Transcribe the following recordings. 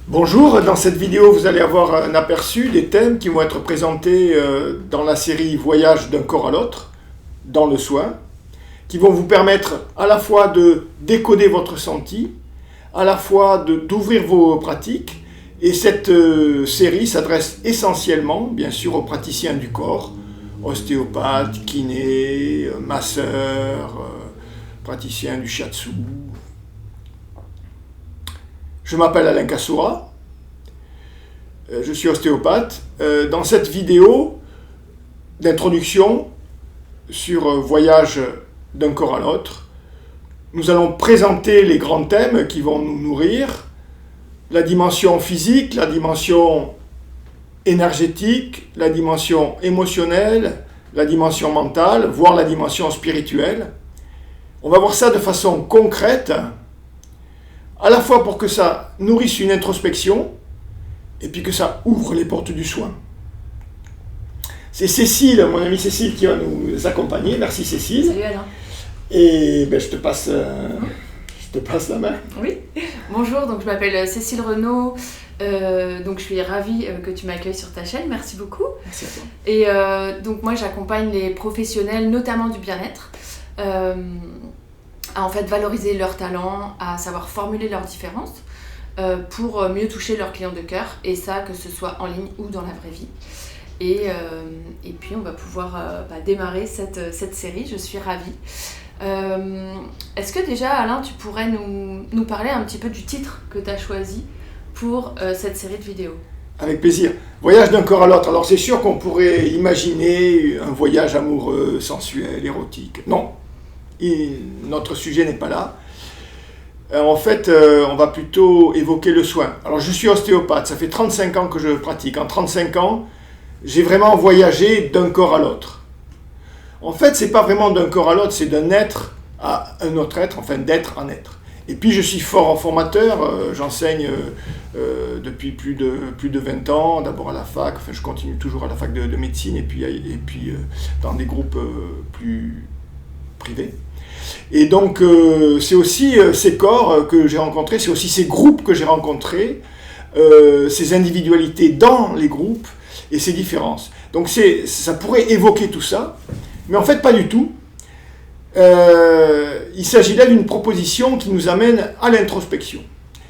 Bonjour, dans cette vidéo vous allez avoir un aperçu des thèmes qui vont être présentés dans la série Voyage d'un corps à l'autre, dans le soin, qui vont vous permettre à la fois de décoder votre ressenti, à la fois d'ouvrir vos pratiques, et cette série s'adresse essentiellement, bien sûr, aux praticiens du corps, ostéopathes, kinés, masseurs, praticiens du shiatsu. Je m'appelle Alain Kassoura, je suis ostéopathe. Dans cette vidéo d'introduction sur voyage d'un corps à l'autre, nous allons présenter les grands thèmes qui vont nous nourrir, la dimension physique, la dimension énergétique, la dimension émotionnelle, la dimension mentale, voire la dimension spirituelle. On va voir ça de façon concrète, à la fois pour que ça nourrisse une introspection et puis que ça ouvre les portes du soin. C'est Cécile, mon amie Cécile, qui va nous accompagner. Merci Cécile. Salut Alain. Et je te passe la main. Oui, bonjour, donc je m'appelle Cécile Renaud, donc je suis ravie que tu m'accueilles sur ta chaîne, merci beaucoup. Merci à toi. Et donc moi j'accompagne les professionnels, notamment du bien-être, à en fait valoriser leurs talents, à savoir formuler leurs différences pour mieux toucher leurs clients de cœur, et ça que ce soit en ligne ou dans la vraie vie. Et puis on va pouvoir démarrer cette série, je suis ravie. Est-ce que déjà Alain tu pourrais nous parler un petit peu du titre que tu as choisi pour cette série de vidéos? Avec plaisir. Voyage d'un corps à l'autre. Alors c'est sûr qu'on pourrait imaginer un voyage amoureux, sensuel, érotique. Non. Notre sujet n'est pas là. En fait, on va plutôt évoquer le soin. Alors, je suis ostéopathe, ça fait 35 ans que je pratique. En 35 ans, j'ai vraiment voyagé d'un corps à l'autre. En fait, c'est pas vraiment d'un corps à l'autre, c'est d'un être à un autre être, enfin d'être en être. Et puis, je suis fort en formateur, j'enseigne depuis plus de 20 ans, d'abord à la fac, enfin, je continue toujours à la fac de médecine, et puis dans des groupes plus privés. Et donc, c'est aussi ces corps que j'ai rencontrés, c'est aussi ces groupes que j'ai rencontrés, ces individualités dans les groupes et ces différences. Donc, ça pourrait évoquer tout ça, mais en fait, pas du tout. Il s'agit là d'une proposition qui nous amène à l'introspection.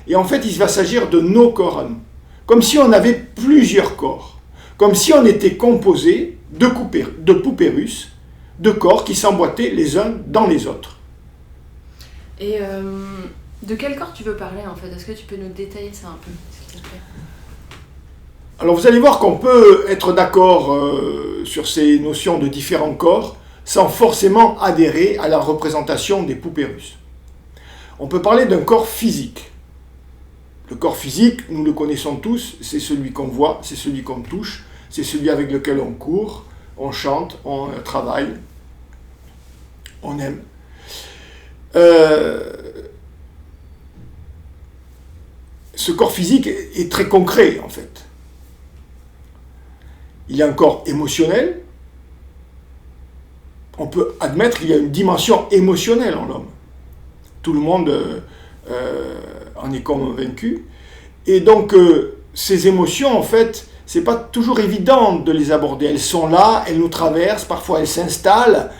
Et en fait, il va s'agir de nos corps à nous. Comme si on avait plusieurs corps. Comme si on était composé de poupées russes, de corps qui s'emboîtaient les uns dans les autres. Et de quel corps tu veux parler en fait? Est-ce que tu peux nous détailler ça un peu, s'il te plaît? Alors vous allez voir qu'on peut être d'accord sur ces notions de différents corps sans forcément adhérer à la représentation des poupées russes. On peut parler d'un corps physique. Le corps physique, nous le connaissons tous, c'est celui qu'on voit, c'est celui qu'on touche, c'est celui avec lequel on court, on chante, on travaille, on aime. Ce corps physique est très concret en fait. Il y a un corps émotionnel. On peut admettre qu'il y a une dimension émotionnelle en l'homme. Tout le monde en est convaincu. Et donc, ces émotions, en fait, c'est pas toujours évident de les aborder. Elles sont là, elles nous traversent, parfois elles s'installent.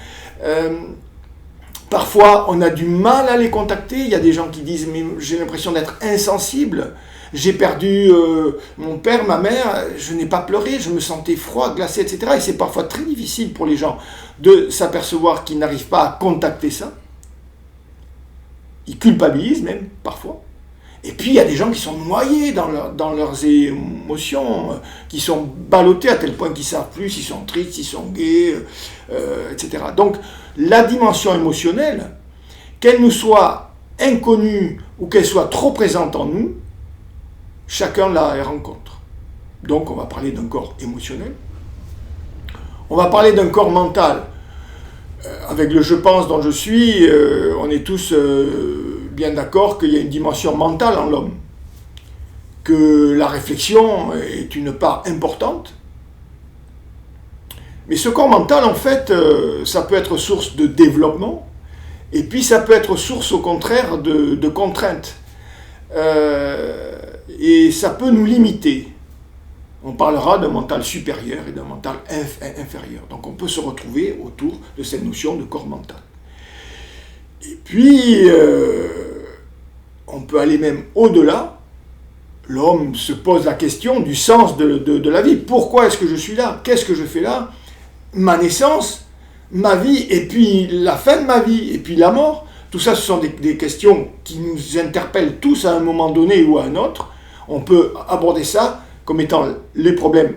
Parfois, on a du mal à les contacter. Il y a des gens qui disent « mais j'ai l'impression d'être insensible. J'ai perdu mon père, ma mère, je n'ai pas pleuré, je me sentais froid, glacé, etc. » Et c'est parfois très difficile pour les gens de s'apercevoir qu'ils n'arrivent pas à contacter ça. Ils culpabilisent même, parfois. Et puis, il y a des gens qui sont noyés dans leurs émotions, qui sont ballottés à tel point qu'ils ne savent plus s'ils sont tristes, s'ils sont gais, etc. Donc, la dimension émotionnelle, qu'elle nous soit inconnue ou qu'elle soit trop présente en nous, chacun la rencontre. Donc, on va parler d'un corps émotionnel. On va parler d'un corps mental. Avec le « je pense » dont je suis, on est tous bien d'accord qu'il y a une dimension mentale en l'homme, que la réflexion est une part importante. Mais ce corps mental, en fait, ça peut être source de développement, et puis ça peut être source, au contraire, de contraintes. et ça peut nous limiter. On parlera d'un mental supérieur et d'un mental inférieur. Donc on peut se retrouver autour de cette notion de corps mental. Et puis, on peut aller même au-delà. L'homme se pose la question du sens de la vie. Pourquoi est-ce que je suis là? Qu'est-ce que je fais là? Ma naissance, ma vie, et puis la fin de ma vie, et puis la mort. Tout ça, ce sont des questions qui nous interpellent tous à un moment donné ou à un autre. On peut aborder ça comme étant les problèmes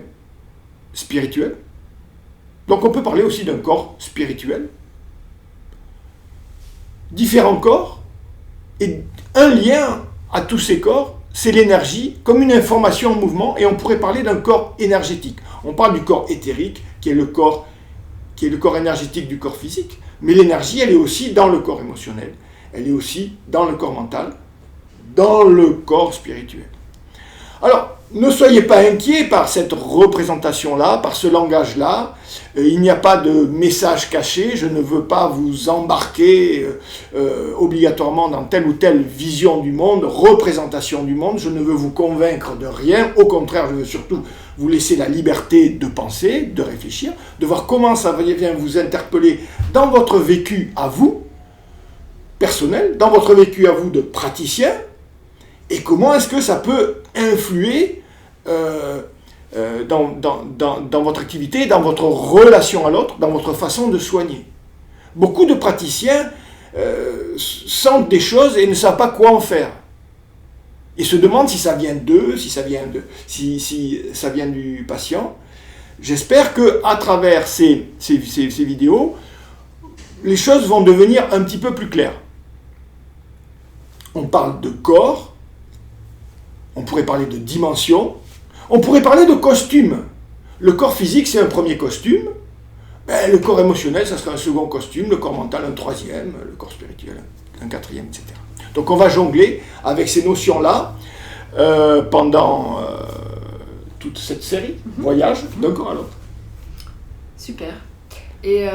spirituels. Donc on peut parler aussi d'un corps spirituel. Différents corps, et un lien à tous ces corps, c'est l'énergie, comme une information en mouvement, et on pourrait parler d'un corps énergétique. On parle du corps éthérique, qui est le corps énergétique du corps physique, mais l'énergie, elle est aussi dans le corps émotionnel, elle est aussi dans le corps mental, dans le corps spirituel. Alors, ne soyez pas inquiets par cette représentation-là, par ce langage-là. Il n'y a pas de message caché. Je ne veux pas vous embarquer obligatoirement dans telle ou telle vision du monde, représentation du monde. Je ne veux vous convaincre de rien. Au contraire, je veux surtout vous laisser la liberté de penser, de réfléchir, de voir comment ça vient vous interpeller dans votre vécu à vous, personnel, dans votre vécu à vous de praticien, et comment est-ce que ça peut influer dans votre activité, dans votre relation à l'autre, dans votre façon de soigner. Beaucoup de praticiens sentent des choses et ne savent pas quoi en faire. Ils se demandent si ça vient d'eux, si ça vient du patient. J'espère qu'à travers ces vidéos, les choses vont devenir un petit peu plus claires. On parle de corps, on pourrait parler de dimension, on pourrait parler de costume. Le corps physique, c'est un premier costume, le corps émotionnel, ça sera un second costume, le corps mental, un troisième, le corps spirituel, un quatrième, etc. Donc on va jongler avec ces notions-là pendant toute cette série, voyage d'un corps à l'autre. Super. Et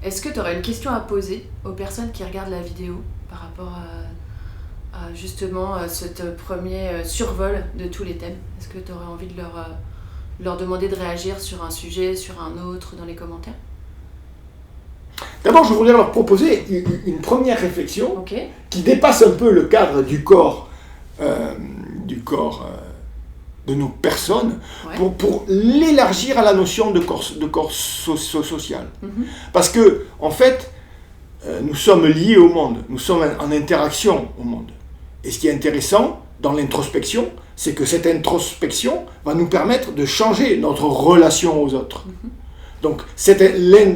est-ce que tu aurais une question à poser aux personnes qui regardent la vidéo par rapport à justement ce premier survol de tous les thèmes? Est-ce que tu aurais envie de leur demander de réagir sur un sujet, sur un autre, dans les commentaires? D'abord, je voudrais leur proposer une première réflexion qui dépasse un peu le cadre du corps de nos personnes, pour l'élargir à la notion de corps social. Parce que, en fait, nous sommes liés au monde, nous sommes en interaction au monde. Et ce qui est intéressant dans l'introspection, c'est que cette introspection va nous permettre de changer notre relation aux autres. Donc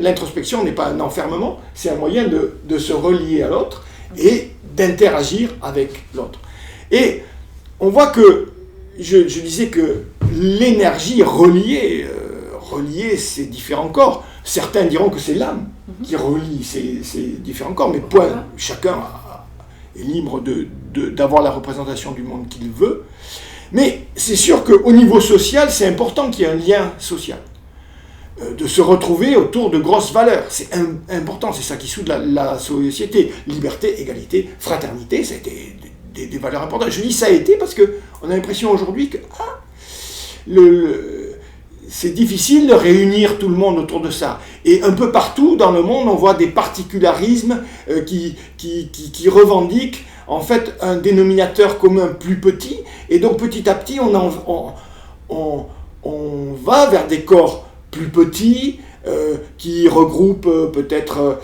l'introspection n'est pas un enfermement, c'est un moyen de se relier à l'autre et d'interagir avec l'autre. Et on voit que, je disais que l'énergie reliée, c'est différents corps. Certains diront que c'est l'âme qui relie ces différents corps, mais chacun est libre d'avoir la représentation du monde qu'il veut. Mais c'est sûr qu'au niveau social, c'est important qu'il y ait un lien social. De se retrouver autour de grosses valeurs. C'est important, c'est ça qui soude la société. Liberté, égalité, fraternité, ça a été des valeurs importantes. Je dis ça a été parce qu'on a l'impression aujourd'hui que c'est difficile de réunir tout le monde autour de ça. Et un peu partout dans le monde, on voit des particularismes qui revendiquent en fait un dénominateur commun plus petit. Et donc petit à petit, on va vers des corps plus petits, qui regroupent peut-être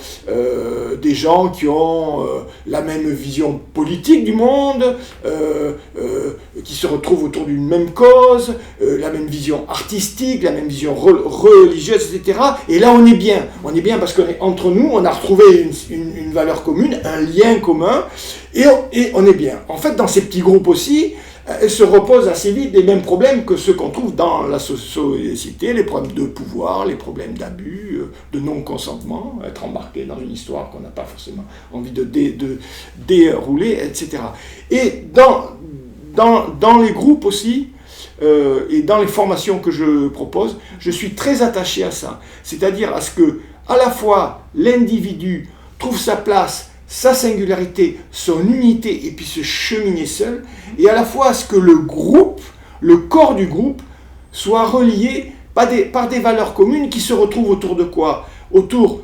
des gens qui ont la même vision politique du monde, qui se retrouvent autour d'une même cause, la même vision artistique, la même vision religieuse, etc. Et là, on est bien parce qu'entre nous, on a retrouvé une valeur commune, un lien commun, et on est bien. En fait, dans ces petits groupes aussi, se reposent assez vite les mêmes problèmes que ceux qu'on trouve dans la société, les problèmes de pouvoir, les problèmes d'abus, de non-consentement, être embarqué dans une histoire qu'on n'a pas forcément envie de dérouler, etc. Et dans les groupes aussi, et dans les formations que je propose, je suis très attaché à ça. C'est-à-dire à ce que, à la fois, l'individu trouve sa place sa singularité, son unité, et puis se cheminer seul, et à la fois à ce que le groupe, le corps du groupe, soit relié par des valeurs communes qui se retrouvent autour de quoi? Autour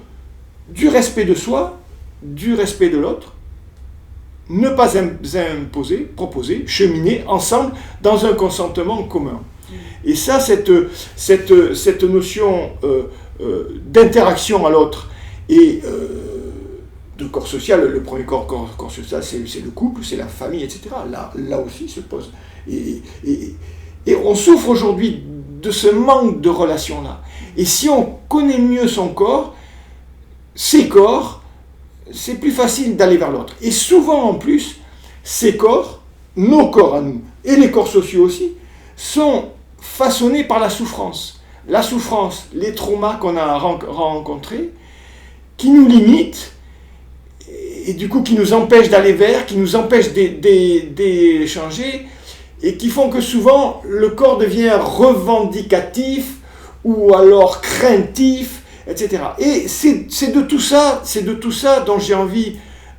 du respect de soi, du respect de l'autre, ne pas imposer, proposer, cheminer ensemble dans un consentement commun. Et ça, cette notion d'interaction à l'autre et de corps social, le premier corps social, c'est le couple, c'est la famille, etc. Là aussi se pose. Et on souffre aujourd'hui de ce manque de relation-là. Et si on connaît mieux son corps, ses corps, c'est plus facile d'aller vers l'autre. Et souvent en plus, ces corps, nos corps à nous, et les corps sociaux aussi, sont façonnés par la souffrance. La souffrance, les traumas qu'on a rencontrés, qui nous limitent, et du coup qui nous empêchent d'aller vers, qui nous empêchent d'échanger, et qui font que souvent le corps devient revendicatif, ou alors craintif, etc. Et c'est de tout ça dont j'ai envie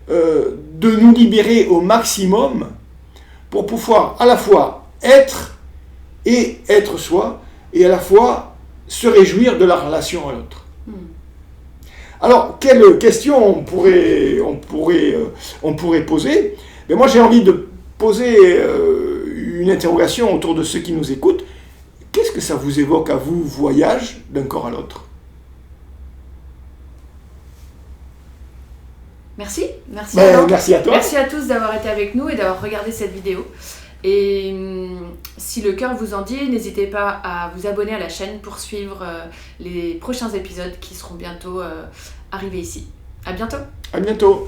de nous libérer au maximum pour pouvoir à la fois être et être soi, et à la fois se réjouir de la relation à l'autre. Alors, quelle question on pourrait poser? Mais moi, j'ai envie de poser une interrogation autour de ceux qui nous écoutent. Qu'est-ce que ça vous évoque à vous, voyage d'un corps à l'autre? Merci merci à toi. Merci à tous d'avoir été avec nous et d'avoir regardé cette vidéo. Et si le cœur vous en dit, n'hésitez pas à vous abonner à la chaîne pour suivre les prochains épisodes qui seront bientôt arrivés ici. À bientôt. À bientôt.